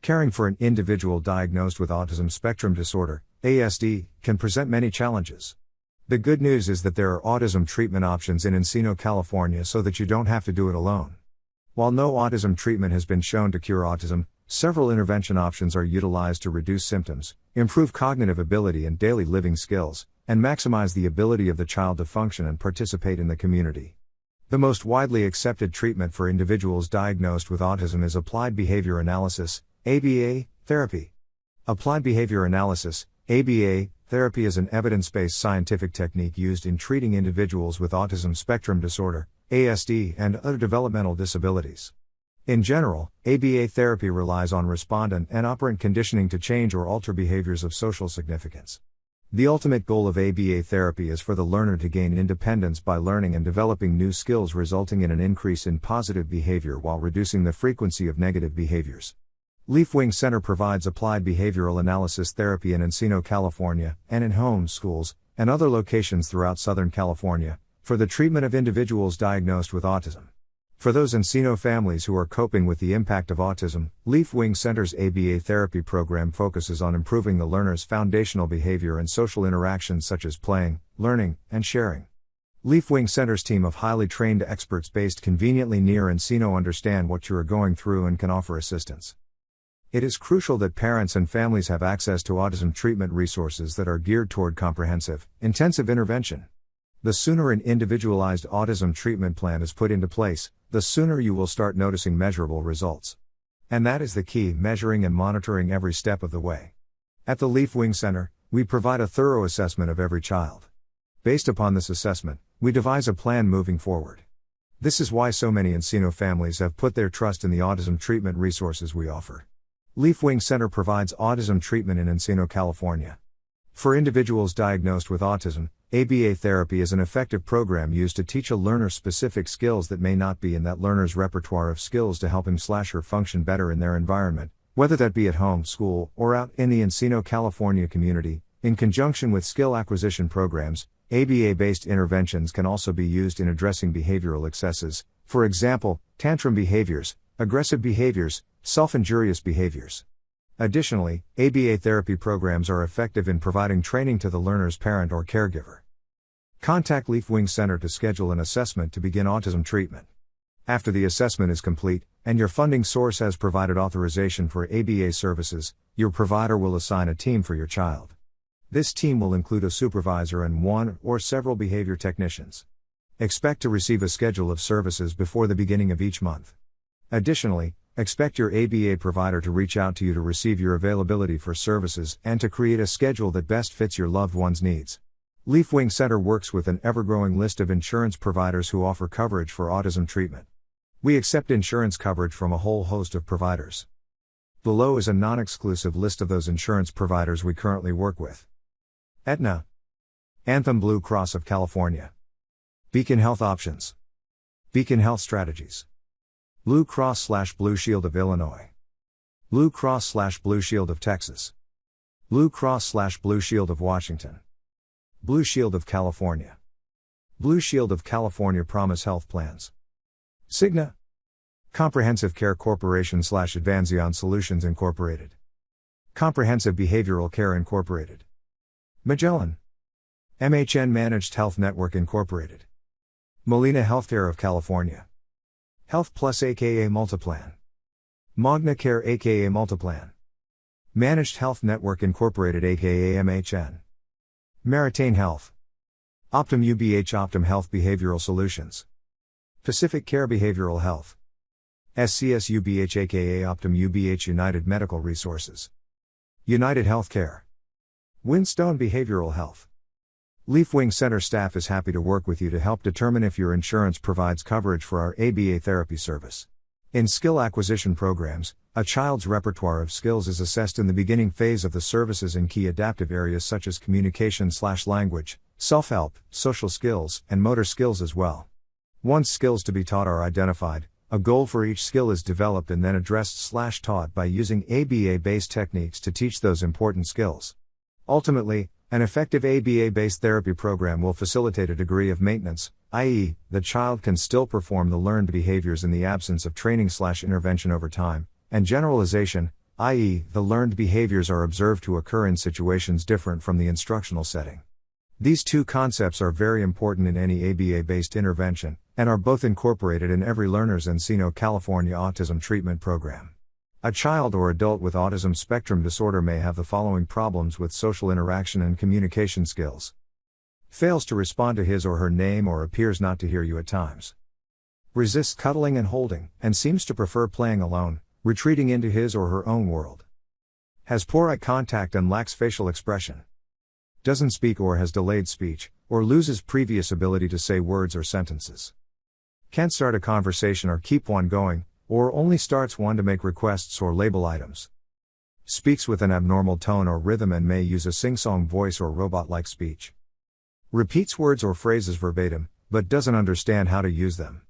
Caring for an individual diagnosed with autism spectrum disorder, ASD, can present many challenges. The good news is that there are autism treatment options in Encino, California, so that you don't have to do it alone. While no autism treatment has been shown to cure autism, several intervention options are utilized to reduce symptoms, improve cognitive ability and daily living skills, and maximize the ability of the child to function and participate in the community. The most widely accepted treatment for individuals diagnosed with autism is applied behavior analysis, ABA, therapy. Applied behavior analysis, ABA, therapy is an evidence-based scientific technique used in treating individuals with autism spectrum disorder, ASD, and other developmental disabilities. In general, ABA therapy relies on respondent and operant conditioning to change or alter behaviors of social significance. The ultimate goal of ABA therapy is for the learner to gain independence by learning and developing new skills, resulting in an increase in positive behavior while reducing the frequency of negative behaviors. Leafwing Center provides applied behavioral analysis therapy in Encino, California, and in homes, schools, and other locations throughout Southern California, for the treatment of individuals diagnosed with autism. For those Encino families who are coping with the impact of autism, Leafwing Center's ABA therapy program focuses on improving the learner's foundational behavior and social interactions such as playing, learning, and sharing. Leafwing Center's team of highly trained experts based conveniently near Encino understand what you are going through and can offer assistance. It is crucial that parents and families have access to autism treatment resources that are geared toward comprehensive, intensive intervention. The sooner an individualized autism treatment plan is put into place, the sooner you will start noticing measurable results. And that is the key: measuring and monitoring every step of the way. At the Leafwing Center, we provide a thorough assessment of every child. Based upon this assessment, we devise a plan moving forward. This is why so many Encino families have put their trust in the autism treatment resources we offer. Leafwing Center provides autism treatment in Encino, California. For individuals diagnosed with autism, ABA therapy is an effective program used to teach a learner specific skills that may not be in that learner's repertoire of skills to help him/her function better in their environment, whether that be at home, school, or out in the Encino, California community. In conjunction with skill acquisition programs, ABA-based interventions can also be used in addressing behavioral excesses, for example, tantrum behaviors, aggressive behaviors, self-injurious behaviors. Additionally, ABA therapy programs are effective in providing training to the learner's parent or caregiver. Contact Leafwing Center to schedule an assessment to begin autism treatment. After the assessment is complete, and your funding source has provided authorization for ABA services, your provider will assign a team for your child. This team will include a supervisor and one or several behavior technicians. Expect to receive a schedule of services before the beginning of each month. Additionally, expect your ABA provider to reach out to you to receive your availability for services and to create a schedule that best fits your loved one's needs. Leafwing Center works with an ever-growing list of insurance providers who offer coverage for autism treatment. We accept insurance coverage from a whole host of providers. Below is a non-exclusive list of those insurance providers we currently work with. Aetna, Anthem Blue Cross of California, Beacon Health Options, Beacon Health Strategies, Blue Cross/Blue Shield of Illinois, Blue Cross/Blue Shield of Texas, Blue Cross/Blue Shield of Washington, Blue Shield of California, Blue Shield of California Promise Health Plans, Cigna, Comprehensive Care Corporation/Advanzion Solutions Incorporated, Comprehensive Behavioral Care Incorporated, Magellan, MHN Managed Health Network Incorporated, Molina Healthcare of California, Health Plus aka Multiplan, Magna Care aka Multiplan, Managed Health Network Incorporated aka MHN, Maritane Health, Optum UBH Optum Health Behavioral Solutions, Pacific Care Behavioral Health, SCS UBH aka Optum UBH United Medical Resources, United Healthcare, Windstone Behavioral Health. Leafwing Center staff is happy to work with you to help determine if your insurance provides coverage for our ABA therapy service. In skill acquisition programs, a child's repertoire of skills is assessed in the beginning phase of the services in key adaptive areas such as communication/language, self-help, social skills, and motor skills as well. Once skills to be taught are identified, a goal for each skill is developed and then addressed/taught by using ABA-based techniques to teach those important skills. Ultimately, an effective ABA-based therapy program will facilitate a degree of maintenance, i.e., the child can still perform the learned behaviors in the absence of training/intervention over time, and generalization, i.e., the learned behaviors are observed to occur in situations different from the instructional setting. These two concepts are very important in any ABA-based intervention, and are both incorporated in every learner's Encino California Autism Treatment program. A child or adult with autism spectrum disorder may have the following problems with social interaction and communication skills. Fails to respond to his or her name or appears not to hear you at times. Resists cuddling and holding, and seems to prefer playing alone, retreating into his or her own world. Has poor eye contact and lacks facial expression. Doesn't speak or has delayed speech, or loses previous ability to say words or sentences. Can't start a conversation or keep one going, or only starts one to make requests or label items. Speaks with an abnormal tone or rhythm and may use a sing-song voice or robot-like speech. Repeats words or phrases verbatim, but doesn't understand how to use them.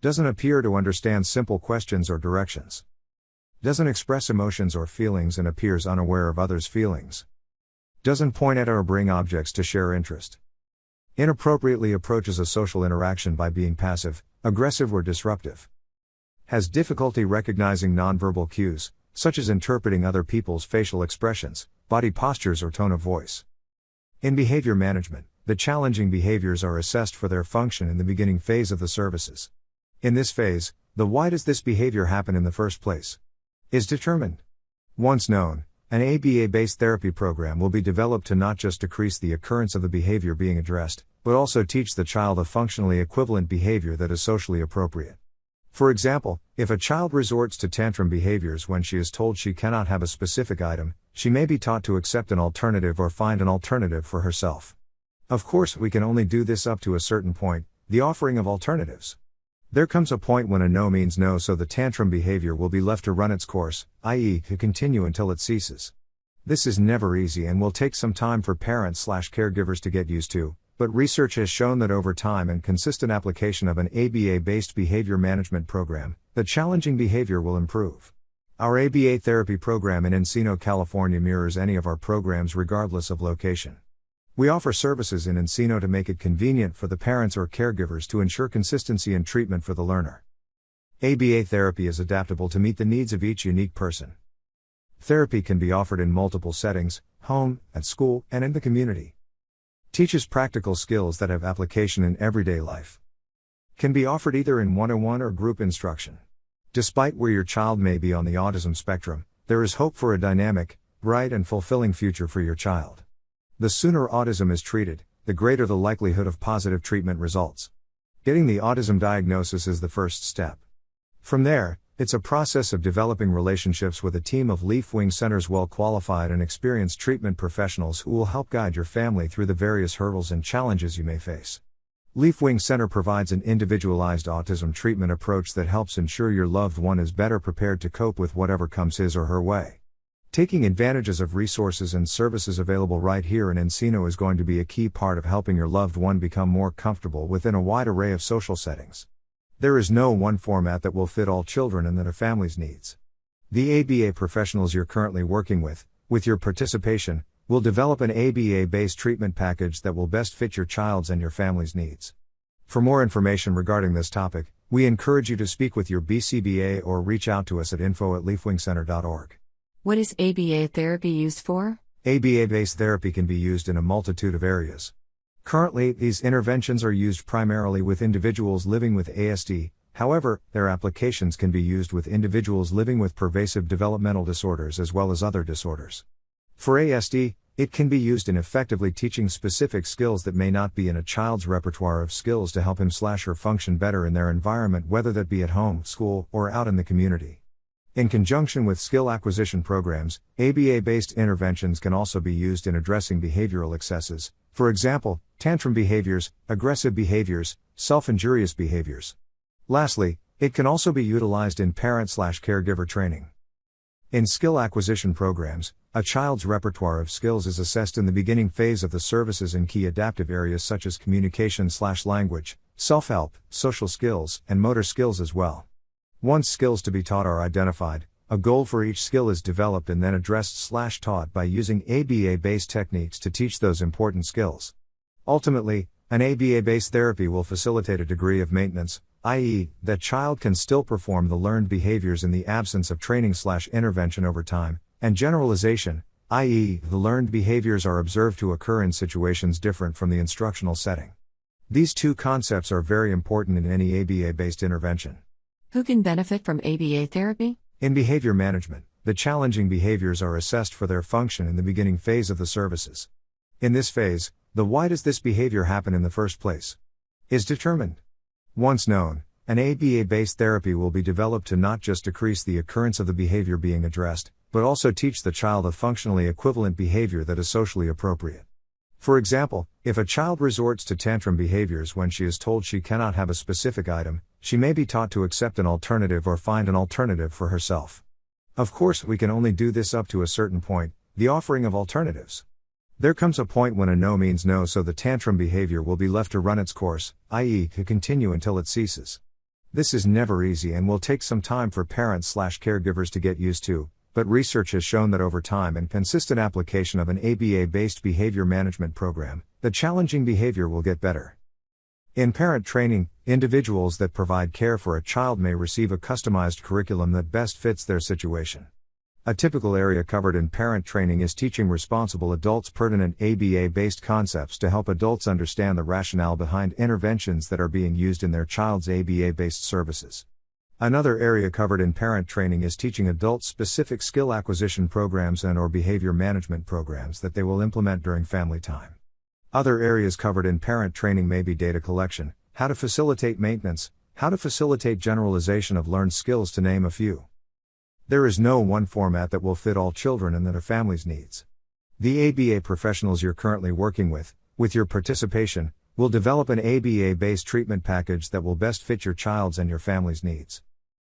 Doesn't appear to understand simple questions or directions. Doesn't express emotions or feelings and appears unaware of others' feelings. Doesn't point at or bring objects to share interest. Inappropriately approaches a social interaction by being passive, aggressive or disruptive. Has difficulty recognizing nonverbal cues, such as interpreting other people's facial expressions, body postures or tone of voice. In behavior management, the challenging behaviors are assessed for their function in the beginning phase of the services. In this phase, the why does this behavior happen in the first place is determined. Once known, an ABA-based therapy program will be developed to not just decrease the occurrence of the behavior being addressed, but also teach the child a functionally equivalent behavior that is socially appropriate. For example, if a child resorts to tantrum behaviors when she is told she cannot have a specific item, she may be taught to accept an alternative or find an alternative for herself. Of course, we can only do this up to a certain point, the offering of alternatives. There comes a point when a no means no, so the tantrum behavior will be left to run its course, i.e., to continue until it ceases. This is never easy and will take some time for parents/caregivers to get used to, but research has shown that over time and consistent application of an ABA-based behavior management program, the challenging behavior will improve. Our ABA therapy program in Encino, California mirrors any of our programs regardless of location. We offer services in Encino to make it convenient for the parents or caregivers to ensure consistency in treatment for the learner. ABA therapy is adaptable to meet the needs of each unique person. Therapy can be offered in multiple settings, home, at school, and in the community. Teaches practical skills that have application in everyday life. Can be offered either in one-on-one or group instruction. Despite where your child may be on the autism spectrum, there is hope for a dynamic, bright and fulfilling future for your child. The sooner autism is treated, the greater the likelihood of positive treatment results. Getting the autism diagnosis is the first step. From there, it's a process of developing relationships with a team of Leafwing Center's well-qualified and experienced treatment professionals who will help guide your family through the various hurdles and challenges you may face. Leafwing Center provides an individualized autism treatment approach that helps ensure your loved one is better prepared to cope with whatever comes his or her way. Taking advantages of resources and services available right here in Encino is going to be a key part of helping your loved one become more comfortable within a wide array of social settings. There is no one format that will fit all children and that a family's needs. The ABA professionals you're currently working with your participation, will develop an ABA-based treatment package that will best fit your child's and your family's needs. For more information regarding this topic, we encourage you to speak with your BCBA or reach out to us at info@leafwingcenter.org. What is ABA therapy used for? ABA-based therapy can be used in a multitude of areas. Currently, these interventions are used primarily with individuals living with ASD, however, their applications can be used with individuals living with pervasive developmental disorders as well as other disorders. For ASD, it can be used in effectively teaching specific skills that may not be in a child's repertoire of skills to help him/her function better in their environment, whether that be at home, school, or out in the community. In conjunction with skill acquisition programs, ABA-based interventions can also be used in addressing behavioral excesses, for example, tantrum behaviors, aggressive behaviors, self-injurious behaviors. Lastly, it can also be utilized in parent/caregiver training. In skill acquisition programs, a child's repertoire of skills is assessed in the beginning phase of the services in key adaptive areas such as communication/language, self-help, social skills, and motor skills as well. Once skills to be taught are identified, a goal for each skill is developed and then addressed/taught by using ABA-based techniques to teach those important skills. Ultimately, an ABA-based therapy will facilitate a degree of maintenance, i.e., that child can still perform the learned behaviors in the absence of training/intervention over time, and generalization, i.e., the learned behaviors are observed to occur in situations different from the instructional setting. These two concepts are very important in any ABA-based intervention. Who can benefit from ABA therapy? In behavior management, the challenging behaviors are assessed for their function in the beginning phase of the services. In this phase, the why does this behavior happen in the first place is determined. Once known, an ABA-based therapy will be developed to not just decrease the occurrence of the behavior being addressed, but also teach the child a functionally equivalent behavior that is socially appropriate. For example, if a child resorts to tantrum behaviors when she is told she cannot have a specific item, she may be taught to accept an alternative or find an alternative for herself. Of course, we can only do this up to a certain point, the offering of alternatives. There comes a point when a no means no, so the tantrum behavior will be left to run its course, i.e., to continue until it ceases. This is never easy and will take some time for parents/caregivers to get used to, but research has shown that over time and consistent application of an ABA-based behavior management program, the challenging behavior will get better. In parent training, individuals that provide care for a child may receive a customized curriculum that best fits their situation. A typical area covered in parent training is teaching responsible adults pertinent ABA-based concepts to help adults understand the rationale behind interventions that are being used in their child's ABA-based services. Another area covered in parent training is teaching adults specific skill acquisition programs and/or behavior management programs that they will implement during family time. Other areas covered in parent training may be data collection, how to facilitate maintenance, how to facilitate generalization of learned skills, to name a few. There is no one format that will fit all children and their families' needs. The ABA professionals you're currently working with your participation, will develop an ABA-based treatment package that will best fit your child's and your family's needs.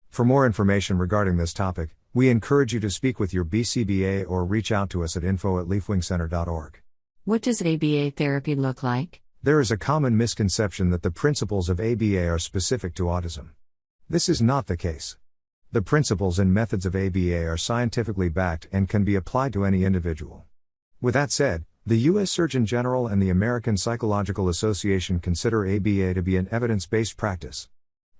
For more information regarding this topic, we encourage you to speak with your BCBA or reach out to us at info@leafwingcenter.org. What does ABA therapy look like? There is a common misconception that the principles of ABA are specific to autism. This is not the case. The principles and methods of ABA are scientifically backed and can be applied to any individual. With that said, the U.S. Surgeon General and the American Psychological Association consider ABA to be an evidence-based practice.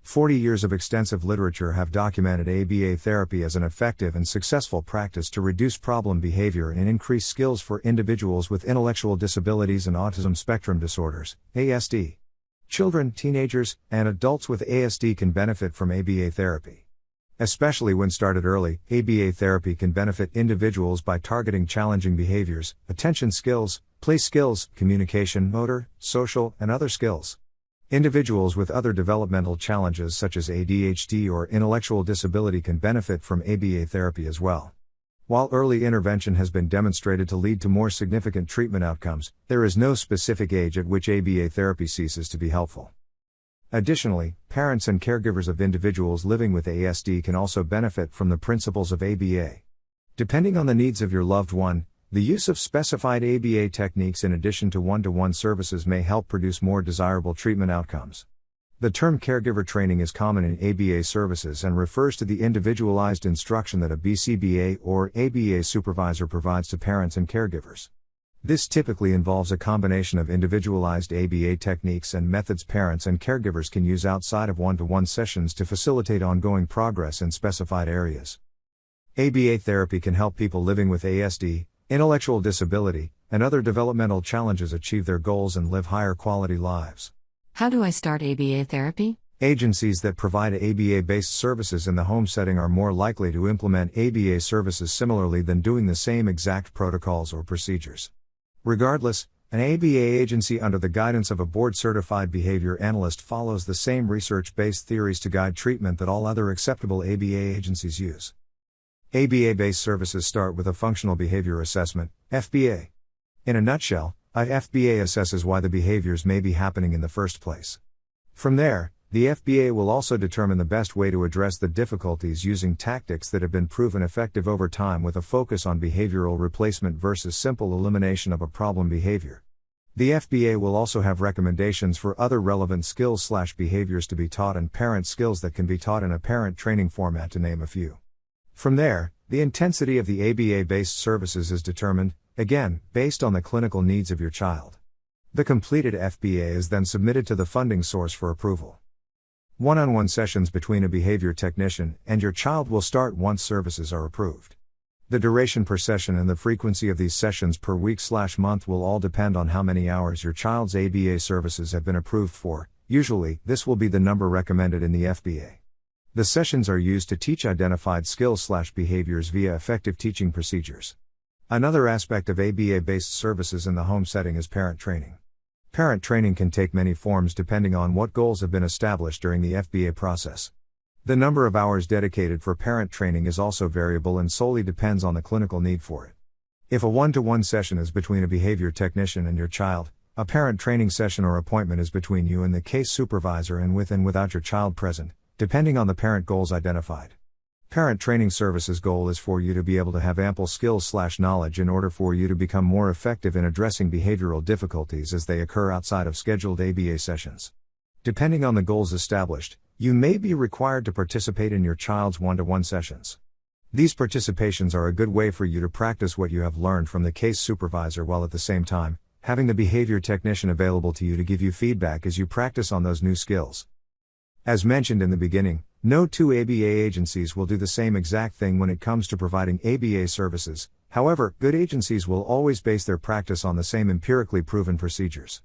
40 years of extensive literature have documented ABA therapy as an effective and successful practice to reduce problem behavior and increase skills for individuals with intellectual disabilities and autism spectrum disorders, ASD. Children, teenagers, and adults with ASD can benefit from ABA therapy. Especially when started early, ABA therapy can benefit individuals by targeting challenging behaviors, attention skills, play skills, communication, motor, social, and other skills. Individuals with other developmental challenges such as ADHD or intellectual disability can benefit from ABA therapy as well. While early intervention has been demonstrated to lead to more significant treatment outcomes, there is no specific age at which ABA therapy ceases to be helpful. Additionally, parents and caregivers of individuals living with ASD can also benefit from the principles of ABA. Depending on the needs of your loved one, the use of specified ABA techniques in addition to one-to-one services may help produce more desirable treatment outcomes. The term caregiver training is common in ABA services and refers to the individualized instruction that a BCBA or ABA supervisor provides to parents and caregivers. This typically involves a combination of individualized ABA techniques and methods parents and caregivers can use outside of one-to-one sessions to facilitate ongoing progress in specified areas. ABA therapy can help people living with ASD, intellectual disability, and other developmental challenges achieve their goals and live higher quality lives. How do I start ABA therapy? Agencies that provide ABA-based services in the home setting are more likely to implement ABA services similarly than doing the same exact protocols or procedures. Regardless, an ABA agency under the guidance of a board-certified behavior analyst follows the same research-based theories to guide treatment that all other acceptable ABA agencies use. ABA-based services start with a functional behavior assessment, FBA. In a nutshell, a FBA assesses why the behaviors may be happening in the first place. From there, the FBA will also determine the best way to address the difficulties using tactics that have been proven effective over time with a focus on behavioral replacement versus simple elimination of a problem behavior. The FBA will also have recommendations for other relevant skills/behaviors to be taught and parent skills that can be taught in a parent training format, to name a few. From there, the intensity of the ABA-based services is determined, again, based on the clinical needs of your child. The completed FBA is then submitted to the funding source for approval. One-on-one sessions between a behavior technician and your child will start once services are approved. The duration per session and the frequency of these sessions per week/month will all depend on how many hours your child's ABA services have been approved for. Usually, this will be the number recommended in the FBA. The sessions are used to teach identified skills/behaviors via effective teaching procedures. Another aspect of ABA-based services in the home setting is parent training. Parent training can take many forms depending on what goals have been established during the FBA process. The number of hours dedicated for parent training is also variable and solely depends on the clinical need for it. If a one-to-one session is between a behavior technician and your child, a parent training session or appointment is between you and the case supervisor and with and without your child present, depending on the parent goals identified. Parent training services goal is for you to be able to have ample skills/knowledge in order for you to become more effective in addressing behavioral difficulties as they occur outside of scheduled ABA sessions. Depending on the goals established, you may be required to participate in your child's one-to-one sessions. These participations are a good way for you to practice what you have learned from the case supervisor while at the same time, having the behavior technician available to you to give you feedback as you practice on those new skills. As mentioned in the beginning, no two ABA agencies will do the same exact thing when it comes to providing ABA services. However, good agencies will always base their practice on the same empirically proven procedures.